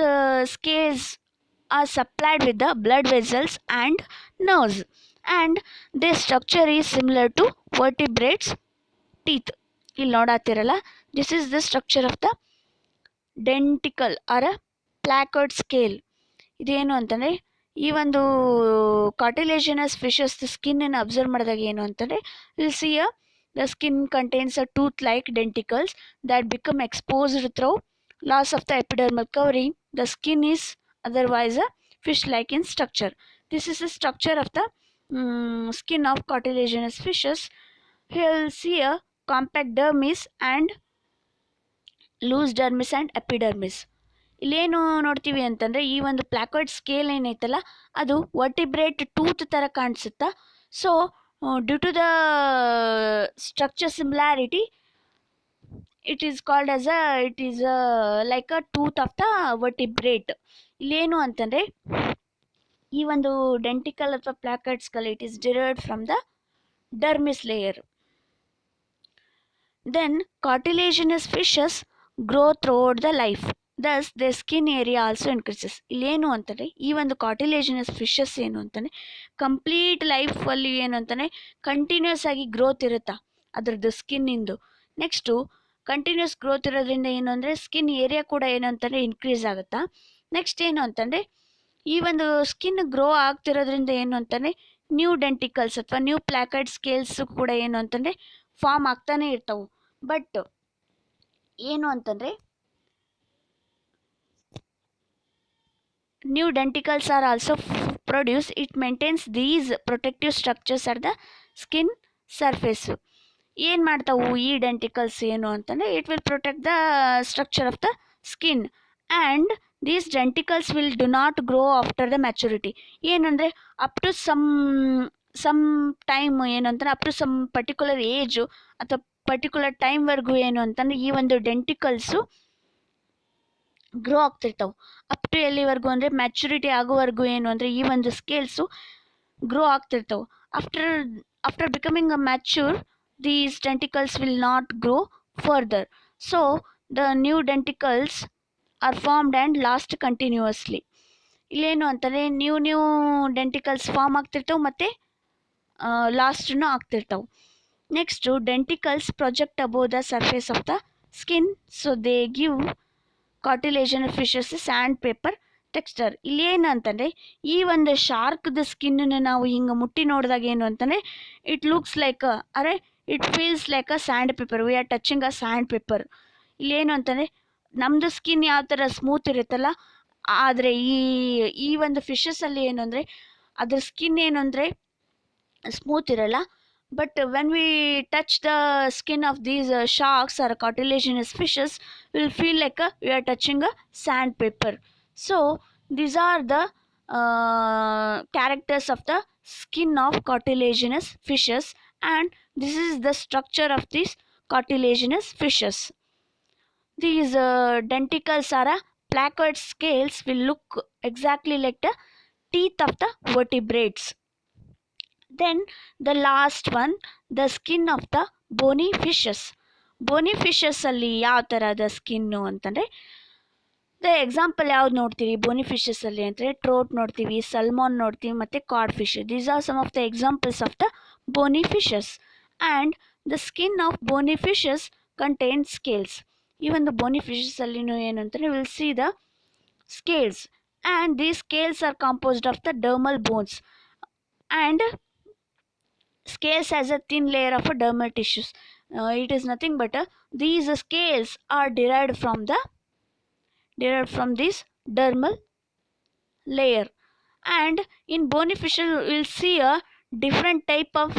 scales are supplied with the blood vessels and nerves, and their structure is similar to vertebrates teeth. ಇಲ್ಲಿ ನೋಡಾತಿರಲ್ಲ, this is the structure of the denticle or a placoid scale. ಇದೇನು ಅಂತಂದರೆ ಈ ಒಂದು ಕಾರ್ಟಿಲೇಜಿನಸ್ ಫಿಶಸ್ ಸ್ಕಿನ್ನನ್ನು ಅಬ್ಸರ್ವ್ ಮಾಡಿದಾಗ ಏನು ಅಂತಂದರೆ will see the skin contains a tooth like denticles that become exposed through loss of the epidermal covering, the skin is otherwise a fish-like in structure. This is the structure of the skin of cartilaginous fishes. Here you'll see a compact dermis and loose dermis and epidermis. ಇಲ್ಲೇನು ನೋಡ್ತೀವಿ ಅಂತಂದರೆ ಈ ಒಂದು ಪ್ಲಾಕಾಯ್ಡ್ scale ಏನೈತಲ್ಲ ಅದು vertebrate tooth ಥರ ಕಾಣಿಸುತ್ತಾ. So due to the structure similarity it is called as it is like a tooth of the vertebrate. ಇಲ್ಲೇನು ಅಂತಂದರೆ ಈ ಒಂದು ಡೆಂಟಿಕಲ್ ಅಥವಾ placoid scale it is derived from the dermis layer. Then cartilaginous fishes grow throughout the life. Thus their skin area also increases. ಇಲ್ಲೇನು ಅಂತಂದರೆ ಈ ಒಂದು cartilaginous fishes ಏನು ಅಂತಾನೆ ಕಂಪ್ಲೀಟ್ ಲೈಫಲ್ಲಿ ಏನು ಅಂತಾನೆ ಕಂಟಿನ್ಯೂಸ್ ಆಗಿ ಗ್ರೋತ್ ಇರುತ್ತಾ ಅದರದ್ದು ಸ್ಕಿನ್ನಿಂದು. ನೆಕ್ಸ್ಟು ಕಂಟಿನ್ಯೂಸ್ ಗ್ರೋತ್ ಇರೋದ್ರಿಂದ ಏನು ಅಂದರೆ ಸ್ಕಿನ್ ಏರಿಯಾ ಕೂಡ ಏನು ಅಂತಾನೆ ಇನ್ಕ್ರೀಸ್ ಆಗುತ್ತಾ. ನೆಕ್ಸ್ಟ್ ಏನು ಅಂತಂದರೆ ಈ ಒಂದು ಸ್ಕಿನ್ ಗ್ರೋ ಆಗ್ತಿರೋದ್ರಿಂದ ಏನು ಅಂತಾನೆ ನ್ಯೂ ಡೆಂಟಿಕಲ್ಸ್ ಅಥವಾ ನ್ಯೂ ಪ್ಲಾಕಾಯ್ಡ್ ಸ್ಕೇಲ್ಸ್ ಕೂಡ ಏನು ಅಂತಂದರೆ ಫಾರ್ಮ್ ಆಗ್ತಾನೆ ಇರ್ತಾವೆ. ಬಟ್ ಏನು ಅಂತಂದರೆ new denticles are also produce. It maintains these protective structures are the skin surface. ಏನು ಮಾಡ್ತಾವು ಈ ಡೆಂಟಿಕಲ್ಸ್ ಏನು ಅಂತಂದರೆ it will protect the structure of the skin and these denticles will do not grow after the maturity. ಏನಂದರೆ up to some time ಏನು ಅಂತಾರೆ up to some particular age ಅಥವಾ particular ಟೈಮ್ವರೆಗೂ ಏನು ಅಂತಂದರೆ ಈ ಒಂದು ಡೆಂಟಿಕಲ್ಸು ಗ್ರೋ ಆಗ್ತಿರ್ತಾವೆ. ಅಪ್ ಟು ಎಲ್ಲಿವರೆಗೂ ಅಂದರೆ ಮ್ಯಾಚುರಿಟಿ ಆಗೋವರೆಗೂ ಏನು ಅಂದರೆ ಈ ಒಂದು ಸ್ಕೇಲ್ಸು ಗ್ರೋ ಆಗ್ತಿರ್ತಾವೆ. After becoming a mature these denticles will not grow further. So the new denticles are formed and lost continuously. ಇಲ್ಲೇನು ಅಂತಂದರೆ ನ್ಯೂ ಡೆಂಟಿಕಲ್ಸ್ ಫಾರ್ಮ್ ಆಗ್ತಿರ್ತಾವೆ ಮತ್ತು ಲಾಸ್ಟೂ ಆಗ್ತಿರ್ತಾವೆ. Next denticles project above the surface of the skin. So they give cartilaginous fishes sandpaper texture. ಇಲ್ಲೇನು ಅಂತಂದರೆ ಈ ಒಂದು ಶಾರ್ಕ್ದ ಸ್ಕಿನ್ನನ್ನು ನಾವು ಹಿಂಗೆ ಮುಟ್ಟಿ ನೋಡಿದಾಗ ಏನು ಅಂತಂದರೆ it looks like it feels like a sandpaper. We are touching a sandpaper. ಇಲ್ಲೇನು ಅಂತಂದರೆ ನಮ್ಮದು ಸ್ಕಿನ್ ಯಾವ ಥರ ಸ್ಮೂತ್ ಇರುತ್ತಲ್ಲ ಆದರೆ ಈ ಒಂದು ಫಿಶಸಲ್ಲಿ ಏನು ಅಂದರೆ ಅದ್ರ ಸ್ಕಿನ್ ಏನು ಅಂದರೆ ಸ್ಮೂತ್ ಇರಲ್ಲ. But when we touch the skin of these sharks or cartilaginous fishes, we will feel like we are touching a sandpaper. So these are the characters of the skin of cartilaginous fishes, and this is the structure of these cartilaginous fishes. These denticles are placoid scales will look exactly like the teeth of the vertebrates. Then the last one, the skin of the bony fishes. Bony fishes ಅಲ್ಲಿ ಯಾವ ಥರದ skin ಅಂತಂದರೆ the example ಯಾವ್ದು ನೋಡ್ತೀವಿ ಬೋನಿ ಫಿಶಸಲ್ಲಿ ಅಂದರೆ ಟ್ರೋಟ್ ನೋಡ್ತೀವಿ, ಸಲ್ಮಾನ್ ನೋಡ್ತೀವಿ ಮತ್ತು cod fish. These are some of the examples of the bony fishes. And the skin of bony fishes contain scales. ಈ ಒಂದು ಬೋನಿ ಫಿಶಸಲ್ಲಿನೂ ಏನು ಅಂತಂದರೆ will see the scales and these scales are composed of the dermal bones and scales has a thin layer of a dermal tissues. It is nothing but these scales are derived from this dermal layer. And in bony fish we will see a different type of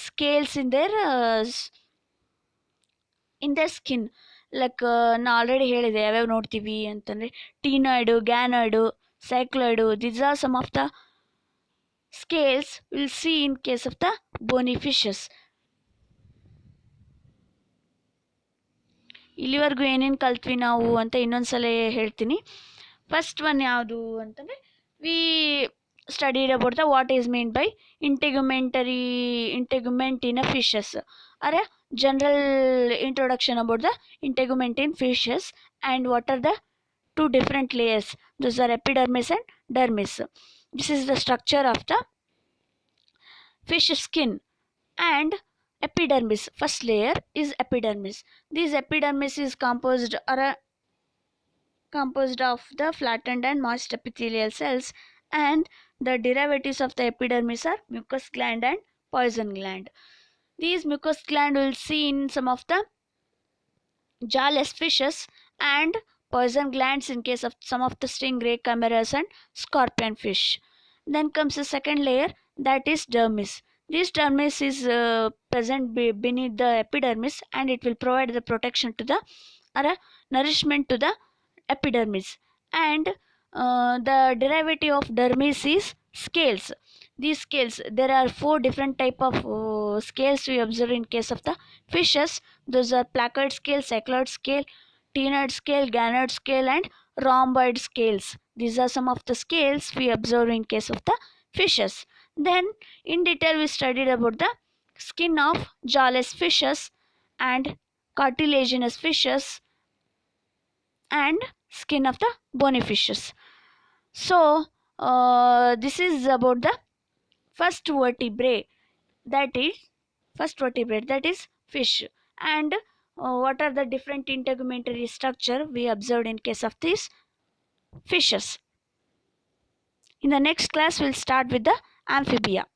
scales in their skin. Like ನಾ already ಹೇಳಿದೆ ಯಾವ್ಯಾವ ನೋಡ್ತೀವಿ ಅಂತಂದರೆ ctenoid, ganoid, cycloid. These are some of the scales we'll see in case of the bony fishes. ಇಲ್ಲಿವರೆಗೂ ಏನೇನು ಕಲ್ತ್ವಿ ನಾವು ಅಂತ ಇನ್ನೊಂದ್ಸಲ ಹೇಳ್ತೀನಿ. ಫಸ್ಟ್ ಒನ್ ಯಾವುದು ಅಂತಂದರೆ we studied about the what is mean by integument in a fishes or general introduction about the integument in fishes and what are the two different layers. Those are epidermis and dermis. This is the structure of the fish skin and epidermis. First layer is epidermis. This epidermis is composed of the flattened and moist epithelial cells, and the derivatives of the epidermis are mucous gland and poison gland. These mucous gland will see in some of the jawless fishes and poison glands in case of some of the stingray, chimeras, and scorpion fish. Then comes the second layer, that is dermis. This dermis is present beneath the epidermis, and it will provide the protection to the or a nourishment to the epidermis. And the derivative of dermis is scales. These scales, there are four different type of scales we observe in case of the fishes. Those are placoid scale, cycloid scale, ctenoid scale, ganoid scale, and rhomboid scales. These are some of the scales we observe in case of the fishes. Then in detail we studied about the skin of jawless fishes and cartilaginous fishes and skin of the bony fishes. So this is about the first vertebrate, that is fish. And what are the different integumentary structure we observed in case of these fishes. In the next class we'll start with the amphibia.